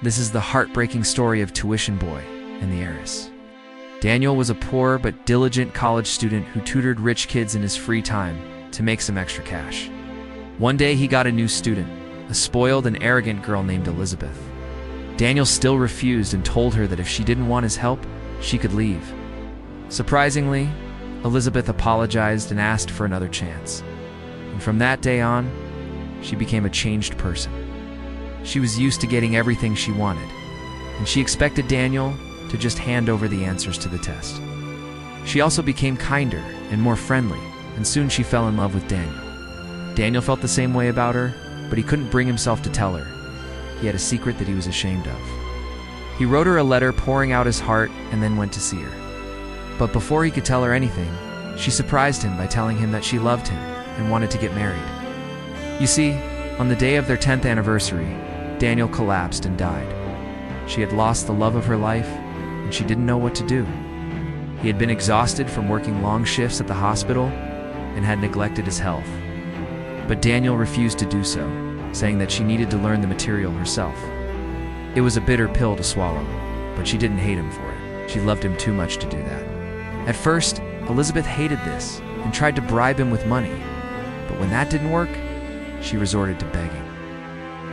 This is the heartbreaking story of Tuition Boy and the Heiress. Daniel was a poor but diligent college student who tutored rich kids in his free time to make some extra cash. One day he got a new student, a spoiled and arrogant girl named Elizabeth. Daniel still refused and told her that if she didn't want his help, she could leave. Surprisingly, Elizabeth apologized and asked for another chance. And from that day on, she became a changed person. She was used to getting everything she wanted, and she expected Daniel to just hand over the answers to the test. She also became kinder and more friendly, and soon she fell in love with Daniel. Daniel felt the same way about her, but he couldn't bring himself to tell her. He had a secret that he was ashamed of. He wrote her a letter pouring out his heart and then went to see her. But before he could tell her anything, she surprised him by telling him that she loved him and wanted to get married. You see, on the day of their 10th anniversary, Daniel collapsed and died. She had lost the love of her life, and she didn't know what to do. He had been exhausted from working long shifts at the hospital and had neglected his health. But Daniel refused to do so, saying that she needed to learn the material herself. It was a bitter pill to swallow, but she didn't hate him for it. She loved him too much to do that. At first, Elizabeth hated this and tried to bribe him with money, but when that didn't work, she resorted to begging.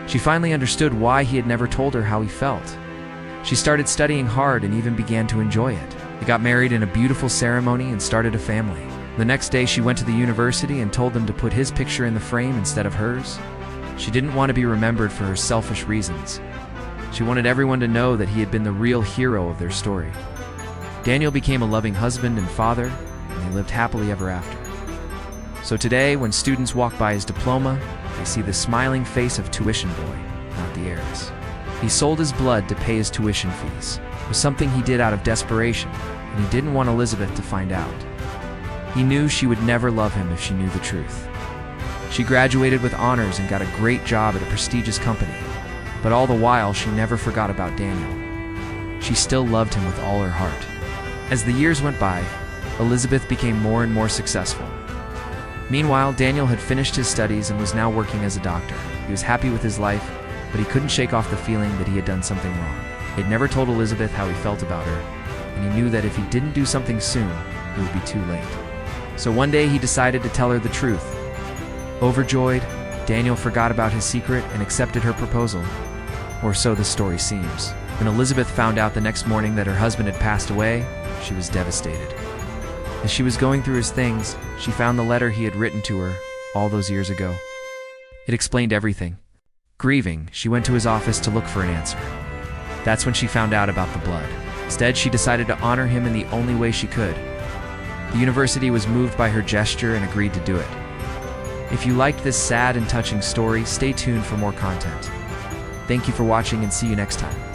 She finally understood why he had never told her how he felt. She started studying hard and even began to enjoy it. They got married in a beautiful ceremony and started a family. The next day, she went to the university and told them to put his picture in the frame instead of hers. She didn't want to be remembered for her selfish reasons. She wanted everyone to know that he had been the real hero of their story. Daniel became a loving husband and father, and they lived happily ever after. So today, when students walk by his diploma, they see the smiling face of Tuition Boy, not the Heiress. He sold his blood to pay his tuition fees. It was something he did out of desperation, and he didn't want Elizabeth to find out. He knew she would never love him if she knew the truth. She graduated with honors and got a great job at a prestigious company, but all the while she never forgot about Daniel. She still loved him with all her heart. As the years went by, Elizabeth became more and more successful. Meanwhile, Daniel had finished his studies and was now working as a doctor. He was happy with his life, but he couldn't shake off the feeling that he had done something wrong. He had never told Elizabeth how he felt about her, and he knew that if he didn't do something soon, it would be too late. So one day he decided to tell her the truth. Overjoyed, Daniel forgot about his secret and accepted her proposal. Or so the story seems. When Elizabeth found out the next morning that her husband had passed away, she was devastated. As she was going through his things, she found the letter he had written to her all those years ago. It explained everything. Grieving, she went to his office to look for an answer. That's when she found out about the blood. Instead, she decided to honor him in the only way she could. The university was moved by her gesture and agreed to do it. If you liked this sad and touching story, stay tuned for more content. Thank you for watching and see you next time.